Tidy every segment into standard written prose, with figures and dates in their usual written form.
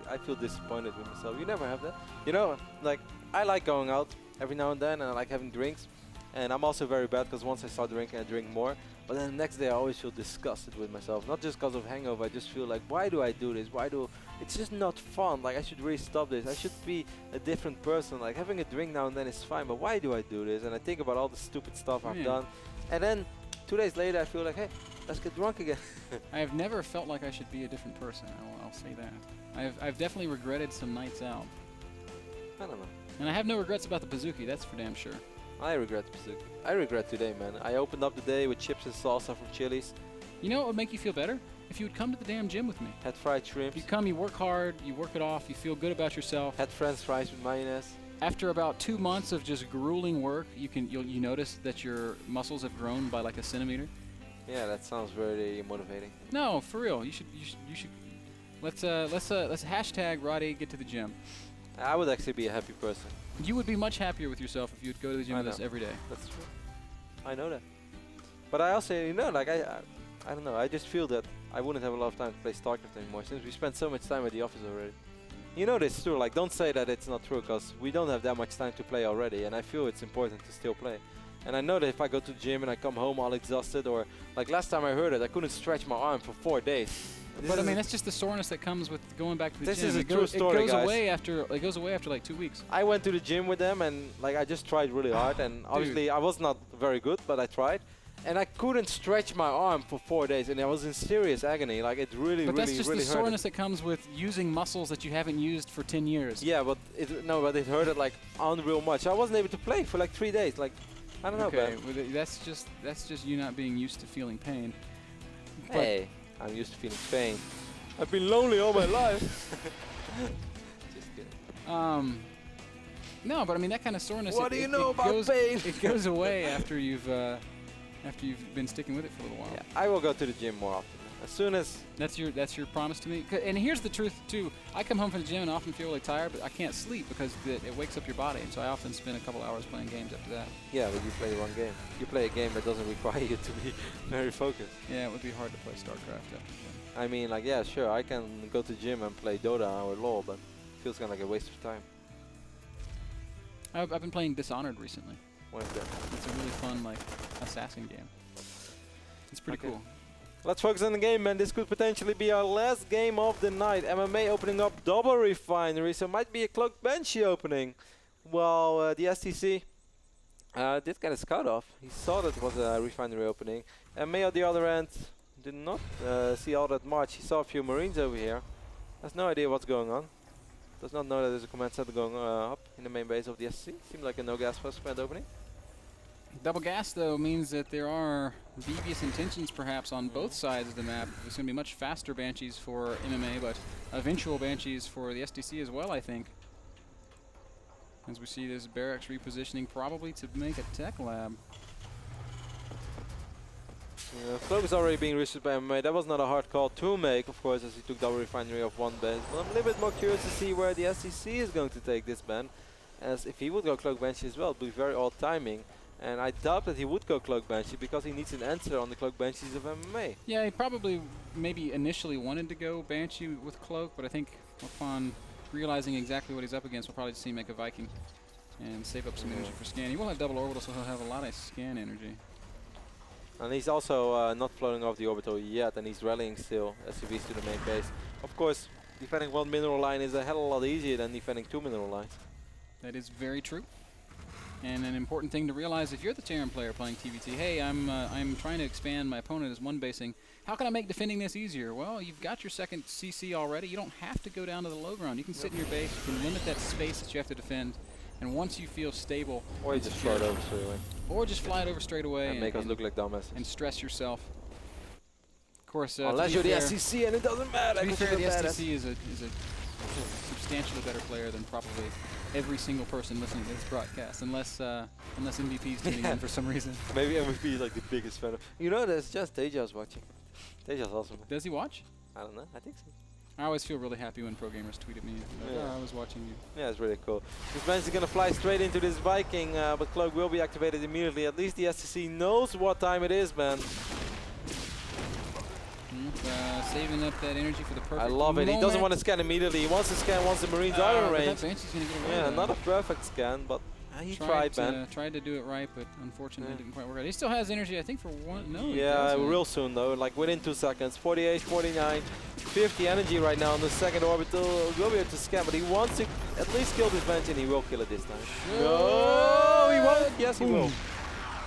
I feel disappointed with myself. You never have that. You know, like, I like going out every now and then, and I like having drinks. And I'm also very bad because once I start drinking, I drink more. But then the next day, I always feel disgusted with myself. Not just because of hangover. I just feel like, why do I do this? It's just not fun. Like, I should really stop this. I should be a different person. Like, having a drink now and then is fine. But why do I do this? And I think about all the stupid stuff I've done. And then 2 days later, I feel like, hey, let's get drunk again. I have never felt like I should be a different person. I'll say that. I've definitely regretted some nights out. I don't know. And I have no regrets about the Pizookie, that's for damn sure. I regret the Pizookie. I regret today, man. I opened up the day with chips and salsa from Chili's. You know what would make you feel better? If you would come to the damn gym with me. Had fried shrimps. You come, you work hard, you work it off, you feel good about yourself. Had French fries with mayonnaise. After about 2 months of just grueling work, you notice that your muscles have grown by like a centimeter. Yeah, that sounds very motivating. No, for real. You should. Let's hashtag Roddy get to the gym. I would actually be a happy person. You would be much happier with yourself if you would go to the gym with us every day. That's true. I know that. But I also, you know, like I don't know. I just feel that I wouldn't have a lot of time to play StarCraft anymore since we spend so much time at the office already. You know this is true. Like, don't say that it's not true because we don't have that much time to play already, and I feel it's important to still play. And I know that if I go to the gym and I come home all exhausted, or like last time I heard it, I couldn't stretch my arm for 4 days. But I mean, that's just the soreness that comes with going back to the gym. This is a true story, guys. It goes away after like 2 weeks. I went to the gym with them, and like I just tried really hard, and obviously I was not very good, but I tried. And I couldn't stretch my arm for 4 days, and I was in serious agony. Like, it really, but that's just really the soreness that comes with using muscles that you haven't used for 10 years. Yeah, but it hurted like unreal much. I wasn't able to play for like 3 days. Like, I don't know. Okay, well, that's just you not being used to feeling pain. Hey, I'm used to feeling pain. I've been lonely all my life. Just kidding. No, but I mean that kind of soreness. What do you know about pain? It goes away after you've been sticking with it for a little while. Yeah, I will go to the gym more often. As soon as that's your promise to me. And here's the truth too. I come home from the gym and often feel really tired, but I can't sleep because it wakes up your body, and so I often spend a couple hours playing games after that. Yeah, but you play the wrong game. You play a game that doesn't require you to be very focused. Yeah, it would be hard to play StarCraft after the gym. I mean, like, yeah, sure, I can go to the gym and play Dota or LoL, but it feels kind of like a waste of time. I've been playing Dishonored recently. What is that? It's a really fun, like, assassin game. It's pretty cool. Let's focus on the game, man. This could potentially be our last game of the night. MMA opening up double refinery, so it might be a Cloak Banshee opening. Well, the STC did get a scout off. He saw that it was a refinery opening. And May on the other end did not see all that much. He saw a few Marines over here. Has no idea what's going on. Does not know that there's a command center going up in the main base of the STC. Seemed like a no gas first command opening. Double gas, though, means that there are devious intentions, perhaps, on both sides of the map. There's going to be much faster Banshees for MMA, but eventual Banshees for the STC as well, I think. As we see this barracks repositioning, probably to make a tech lab. Cloak is already being researched by MMA. That was not a hard call to make, of course, as he took double refinery off one base. But I'm a little bit more curious to see where the STC is going to take this ban, as if he would go Cloak Banshee as well, it would be very odd timing. And I doubt that he would go Cloak Banshee because he needs an answer on the Cloak Banshees of MMA. Yeah, he probably maybe initially wanted to go Banshee with Cloak, but I think upon realizing exactly what he's up against, we'll probably just see him make a Viking and save up some energy for scan. He will have double orbital, so he'll have a lot of scan energy. And he's also not floating off the orbital yet, and he's rallying still SCVs to the main base. Of course, defending one mineral line is a hell of a lot easier than defending 2 mineral lines. That is very true. And an important thing to realize if you're the Terran player playing TVT, hey, I'm trying to expand my opponent as one basing. How can I make defending this easier? Well, you've got your second CC already. You don't have to go down to the low ground. You can sit in your base. You can limit that space that you have to defend. And once you feel stable, or you just fly it over straight away. Or just fly it over straight away and make us look like dumbasses. And stress yourself. Of course, unless you're the STC and it doesn't matter. To be fair, the STC is a substantially better player than probably every single person listening to this broadcast, unless MVP is tuning in for some reason. Maybe MVP is like the biggest fan of. You know, there's just Tejas watching. Tejas awesome. Does he watch? I don't know. I think so. I always feel really happy when pro gamers tweet at me. Like, oh, I was watching you. Yeah, it's really cool. This Banshee is going to fly straight into this Viking, but Cloak will be activated immediately. At least the STC knows what time it is, man. saving up that energy for the perfect I love it. moment. He doesn't want to scan immediately. He wants to scan once the Marines are in But range. that Banshee's gonna get away Yeah, with not a that. perfect scan, but he tried, man. Tried to do it right, but unfortunately it didn't quite work out. He still has energy, I think, for one. No, he Yeah, doesn't. real soon though, like within 2 seconds. 48, 49, 50 energy right now on the second orbital. Will be able to scan, but he wants to at least kill this bench, and he will kill it this time. No, he won't. Yes, he will.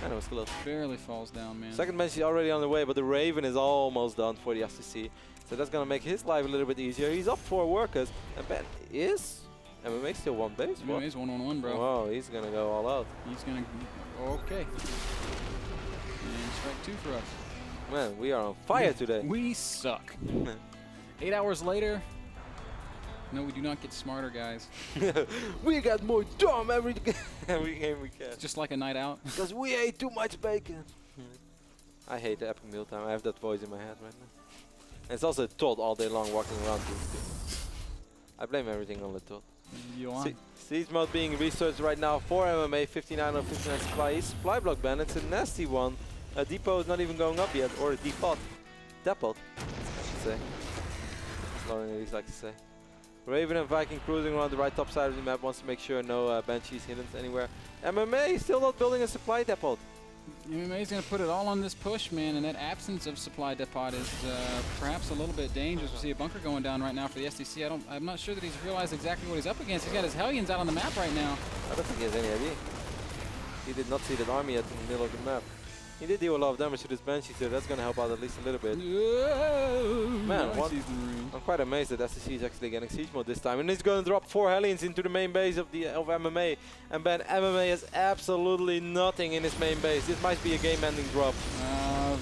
And it was close. Barely falls down, man. Second bench is already on the way, but the Raven is almost done for the STC. So that's gonna make his life a little bit easier. He's up 4 workers, and Ben is MMA still 1 base. MMA's 1-on-1, bro. Wow, he's gonna go all out. He's gonna. Okay. And strike 2 for us. Man, we are on fire today. We suck. 8 hours later. No, we do not get smarter, guys. We got more dumb every game we can. It's just like a night out. Because we ate too much bacon. I hate the epic mealtime. I have that voice in my head right now. And it's also Todd all day long walking around. I blame everything on the Todd. Siege mode being researched right now for MMA. 59 on 59 supply. He's supply block ban. It's a nasty one. A depot is not even going up yet. Or a depot. Depot, I should say. That's what I like to say. Raven and Viking cruising around the right top side of the map. Wants to make sure no Banshees hidden anywhere. MMA still not building a supply depot. MMA is going to put it all on this push, man, and that absence of supply depot is perhaps a little bit dangerous. We see a bunker going down right now for the STC. I'm not sure that he's realized exactly what he's up against. He's got his Hellions out on the map right now. I don't think he has any idea. He did not see that army yet in the middle of the map. He did deal a lot of damage to this Banshee, so that's going to help out at least a little bit. Man, I'm quite amazed that STC is actually getting siege mode this time. And he's going to drop 4 Hellions into the main base of MMA. And Ben, MMA has absolutely nothing in his main base. This might be a game-ending drop.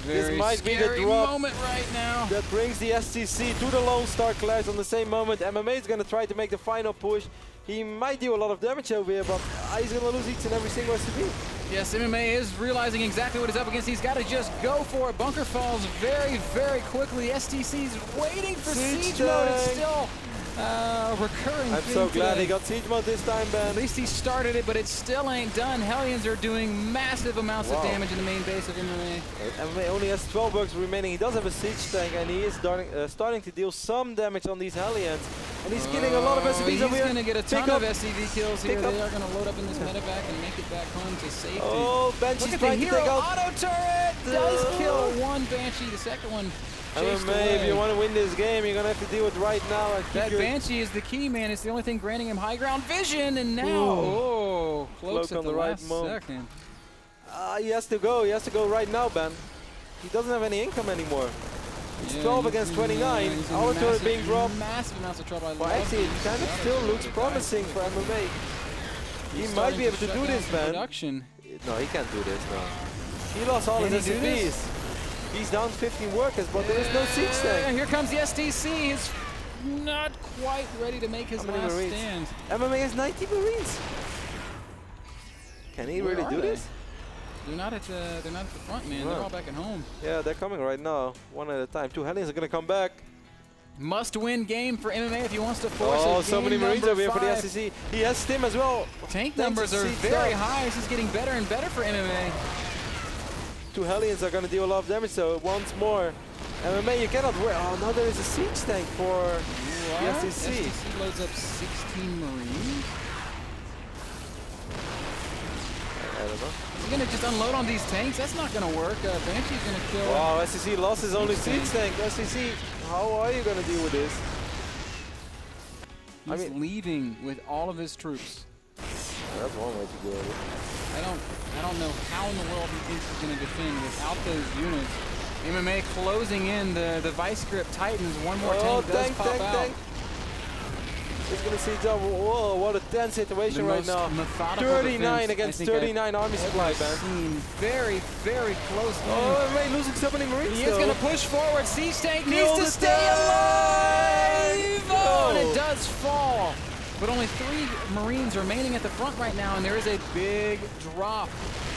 Very this might be the drop moment right now. that brings the STC to the Lone Star Clash on the same moment. MMA is going to try to make the final push. He might do a lot of damage over here, but he's going to lose each and every single SCV. Yes, MMA is realizing exactly what he's up against. He's got to just go for it. Bunker falls very, very quickly. STC's waiting for siege mode. It's still recurring. I'm so glad he got siege mode this time, Ben. At least he started it, but it still ain't done. Hellions are doing massive amounts of damage in the main base of MMA. MMA only has 12 bugs remaining. He does have a siege tank, and he is starting to deal some damage on these Hellions. And he's killing a lot of SCVs over here. He's going to get a ton of SCV kills here. They are going to load up in this medevac and make it back home to safety. Oh, Banshee's trying to take out. Auto turret does kill one Banshee. The second one chased away. If you want to win this game, you're going to have to do it right now. And that Banshee is the key, man. It's the only thing granting him high ground vision. And now, Cloak's at the right second. He has to go. He has to go right now, Ben. He doesn't have any income anymore. It's 12 against 29. Our turret being dropped. Massive amounts of trouble. Well, actually, it kind of still looks promising for MMA. He might be able to do this, man. No, he can't do this, no. He lost all his SCVs. He's down 15 workers, but there is no siege tank. Here comes the STC. He's not quite ready to make his last stand. MMA has 90 Marines. Can he really do this? They're not at the front, man. No. They're all back at home. Yeah, they're coming right now, one at a time. 2 Hellions are gonna come back. Must-win game for MMA if he wants to force it. Oh, so many Marines over here for the STC. He has Stim as well. Tank numbers are very high. This is getting better and better for MMA. 2 Hellions are gonna deal a lot of damage. So once more, MMA, you cannot wear. Oh, now there is a siege tank for the STC. STC loads up 16 Marines. I don't know. He's going to just unload on these tanks? That's not going to work. Banshee's going to kill... Wow, STC lost his only siege tank. STC, how are you going to deal with this? He's leaving with all of his troops. That's one way to do it. I don't know how in the world he thinks he's going to defend without those units. MMA closing in the Vice Grip Titans. One more tank does pop out. He's going to siege up. Whoa, what a tense situation right now. 39 against 39 army supply, man. Very, very close. Oh, MMA losing so many Marines. He is going to push forward. Siege tank needs to stay alive. Oh, and it does fall. But only 3 Marines remaining at the front right now, and there is a big drop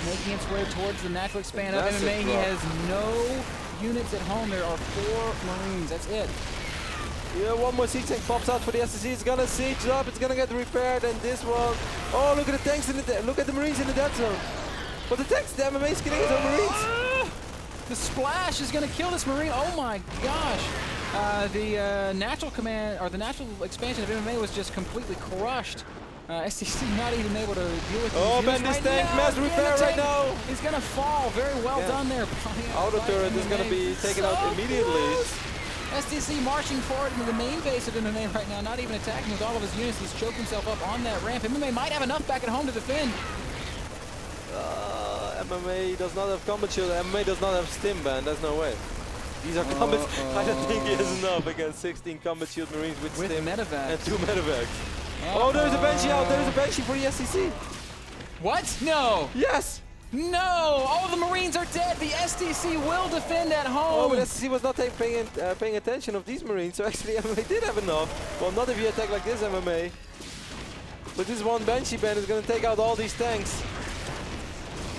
making its way towards the natural expand of MMA. He has no units at home. There are 4 Marines. That's it. Yeah, one more siege tank pops out for the STC. It's gonna siege up. It's gonna get repaired, and this one. Oh, look at the tanks in the look at the Marines in the dead zone. But the tanks, the MMA is killing his own Marines. The splash is going to kill this Marine. Oh my gosh. The natural command, or the natural expansion of MMA was just completely crushed. STC not even able to deal with Oh, man, this tank mass repair right now. He's going to fall. Very well done there. Auto turret is going to be taken out immediately. STC marching forward into the main base of MMA right now, not even attacking with all of his units. He's choked himself up on that ramp. MMA might have enough back at home to defend. MMA does not have combat shield. MMA does not have stim ban. There's no way. These are combat. I don't think he has enough against 16 combat shield Marines with stim medevacs. and 2 medevacs. Oh, there's a Banshee out. There's a Banshee for the STC. What? No. Yes. No. All of the Marines are dead. The STC will defend at home. Oh, but STC was not paying attention of these Marines, so actually MMA did have enough. Well, not if you attack like this, MMA. But this one Banshee band is going to take out all these tanks.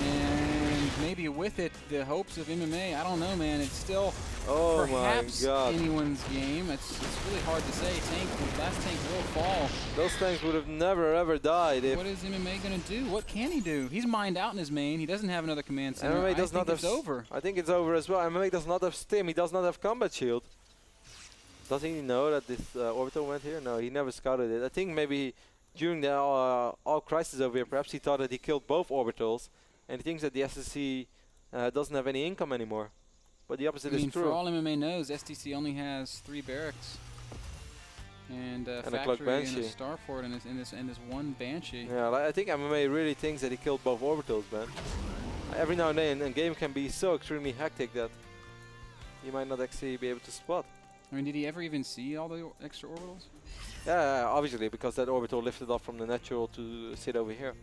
And maybe with it, the hopes of MMA, I don't know, man. It's still perhaps my God. anyone's game. It's really hard to say. The last tank will fall. Those tanks would have never, ever died. If what is MMA going to do? What can he do? He's mined out in his main. He doesn't have another command center. MMA does not have. It's over. I think it's over as well. MMA does not have stim. He does not have combat shield. Does he know that this orbital went here? No, he never scouted it. I think maybe during the all crisis over here, perhaps he thought that he killed both orbitals. And he thinks that the STC doesn't have any income anymore. But the opposite is true. For all MMA knows, STC only has 3 barracks. And a factory and a starport and this one Banshee. Yeah, like, I think MMA really thinks that he killed both orbitals, man. Every now and then, a game can be so extremely hectic that you might not actually be able to spot. I mean, did he ever even see all the extra orbitals? Yeah, obviously, because that orbital lifted off from the natural to sit over here.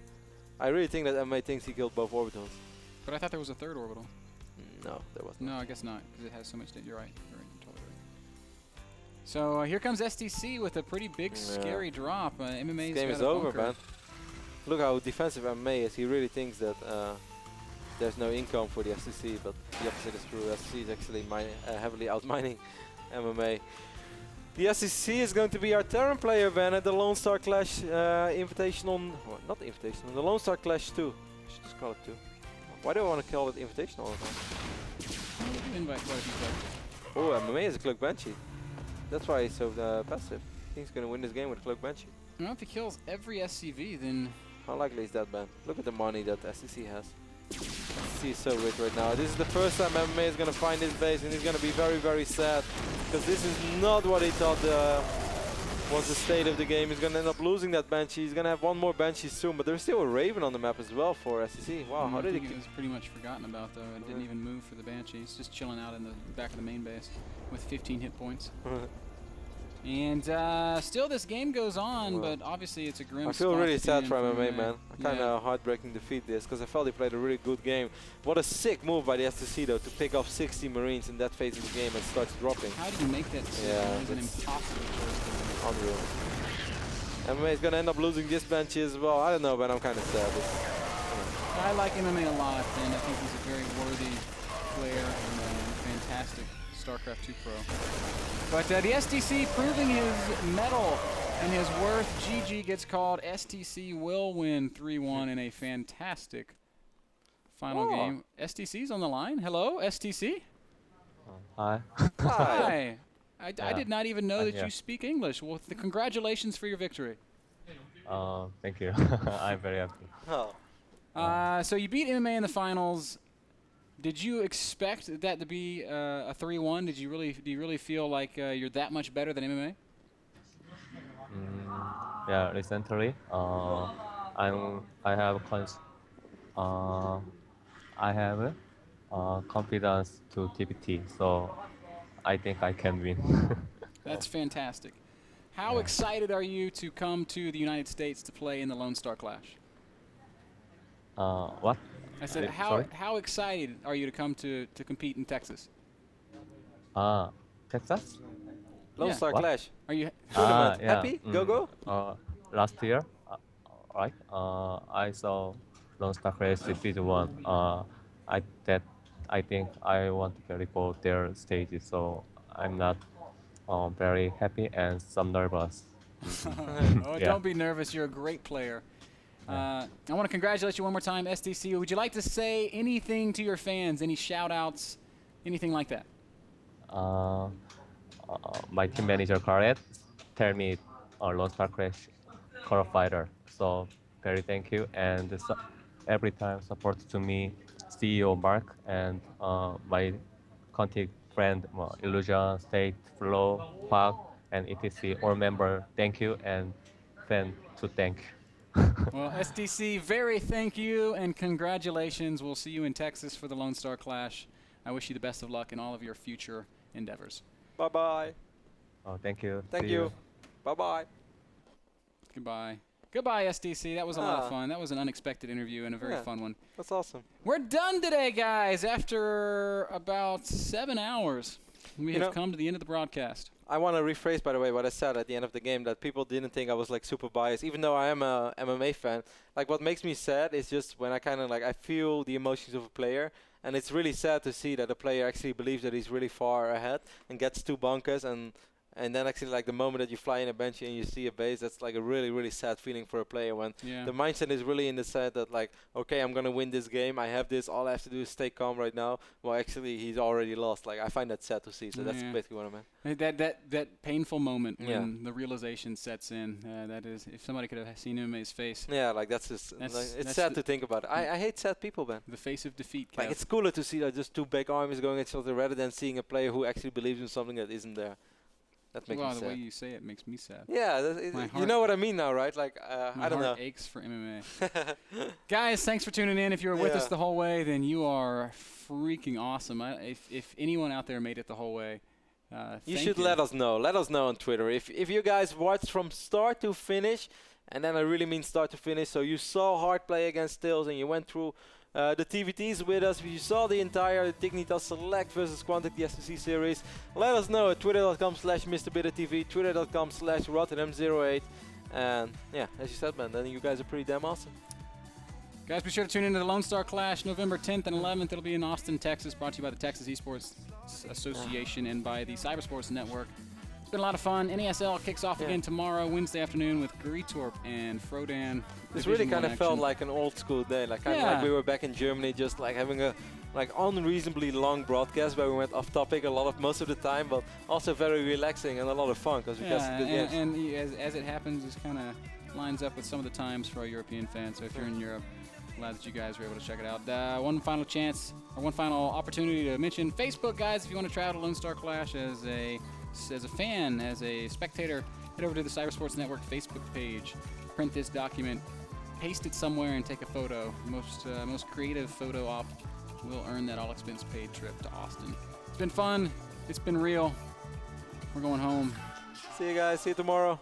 I really think that MMA thinks he killed both orbitals. But I thought there was a 3rd orbital. No, there wasn't. No, I guess not, because it has so much. You're right. You're totally right. So here comes STC with a pretty big, scary drop. MMA's game is over, man. Look how defensive MMA is. He really thinks that there's no income for the STC, but the opposite is true. STC is actually heavily outmining MMA. The STC is going to be our Terran player, Ben, at the Lone Star Clash Invitational. Well, not Invitational, the Lone Star Clash 2. I should just call it 2. Why do I want to call it Invitational all the time? Invite quite a few players. Oh, MMA is a Cloak Banshee. That's why he's so passive. I think he's going to win this game with a Cloak Banshee. Well, if he kills every SCV, then... How likely is that, Ben? Look at the money that STC has. STC is so rich right now. This is the first time MMA is going to find his base, and he's going to be very, very sad. Because this is not what he thought was the state of the game. He's going to end up losing that Banshee. He's going to have one more Banshee soon, but there's still a Raven on the map as well for STC. Wow, how did he... It was pretty much forgotten about, though. It didn't even move for the Banshee. He's just chilling out in the back of the main base with 15 hit points. And still this game goes on, but obviously it's a grim I feel really sad for MMA, MMA, man. Kind of heartbreaking defeat this, because I felt he played a really good game. What a sick move by the STC, though, to pick off 60 Marines in that phase of the game and starts dropping. How did you make that? Yeah, it's an impossible choice. Unreal. MMA is going to end up losing this Banshee as well. I don't know, but I'm kind of sad. I like MMA a lot, and I think he's a very worthy player and fantastic StarCraft 2 pro. But the STC proving his mettle and his worth. GG gets called. STC will win 3-1 in a fantastic final game. STC's on the line. Hello, STC? Hi. Hi. I did not even know that you speak English. Well, congratulations for your victory. Thank you. I'm very happy. So you beat MMA in the finals. Did you expect that to be a 3-1? Do you really feel like you're that much better than MMA? Yeah, recently, I have confidence to TBT, so I think I can win. That's fantastic. How excited are you to come to the United States to play in the Lone Star Clash? What? I said, how excited are you to come to compete in Texas? Texas? Lone Star Clash. Are you happy? Go. Last year, right? I saw Lone Star Clash Season 1. I think I want to go their stages, so I'm not very happy and some nervous. Don't be nervous. You're a great player. I want to congratulate you one more time, STC. Would you like to say anything to your fans? Any shout-outs anything like that? My team manager Garrett tell me Lone Star Crash Qualifier. So very thank you, and every time support to me, CEO Mark and my contact friend Illusion, State, Flow, Park, and etc. All member thank you, and fan to thank. Well, STC, very thank you and congratulations. We'll see you in Texas for the Lone Star Clash. I wish you the best of luck in all of your future endeavors. Bye-bye. Oh, thank you. Thank See you. Bye-bye. Goodbye. Goodbye, STC. That was a lot of fun. That was an unexpected interview and a very fun one. That's awesome. We're done today, guys. After about 7 hours, we have come to the end of the broadcast. I want to rephrase, by the way, what I said at the end of the game, that people didn't think I was like super biased, even though I am a MMA fan. Like, what makes me sad is just when I kind of like, I feel the emotions of a player, and it's really sad to see that a player actually believes that he's really far ahead and gets too bonkers, and then actually like the moment that you fly in a bench and you see a base, that's like a really, really sad feeling for a player when the mindset is really in the set that like, okay, I'm going to win this game. I have this. All I have to do is stay calm right now. Well, actually, he's already lost. Like, I find that sad to see. So that's basically what I meant. That painful moment when the realization sets in, that is, if somebody could have seen MMA's face. Yeah, like that's just, like, it's sad to think about it. I hate sad people, man. The face of defeat, Kev. Like, it's cooler to see like just two big armies going at each other rather than seeing a player who actually believes in something that isn't there. That makes me sad. The way you say it makes me sad. Yeah, you know what I mean now, right? Like, I don't know. My heart aches for MMA. Guys, thanks for tuning in. If you were with us the whole way, then you are freaking awesome. If anyone out there made it the whole way, you should let us know. Let us know on Twitter. If you guys watched from start to finish, and then I really mean start to finish, so you saw hard play against Tails and you went through the TVTs with us. If you saw the entire Dignitas Select versus Quantic, the STC series, let us know at twitter.com/MrBitterTV, twitter.com/Rotterdam08. And yeah, as you said, man, then you guys are pretty damn awesome. Guys, be sure to tune into the Lone Star Clash November 10th and 11th. It'll be in Austin, Texas, brought to you by the Texas Esports Association and by the Cybersports Network. It's been a lot of fun. NASL kicks off again tomorrow, Wednesday afternoon, with Gritorp and Frodan. This really kind of felt like an old school day, like kind of like we were back in Germany, just like having a like unreasonably long broadcast where we went off topic most of the time, but also very relaxing and a lot of fun because we got some good games. And as it happens, it kind of lines up with some of the times for our European fans. So if you're in Europe, glad that you guys were able to check it out. One final chance, or one final opportunity to mention Facebook, guys. If you want to try out a Lone Star Clash as a fan, as a spectator, head over to the Cybersports Network Facebook page, print this document, paste it somewhere, and take a photo. Most creative photo op will earn that all-expense paid trip to Austin. It's been fun. It's been real. We're going home. See you guys. See you tomorrow.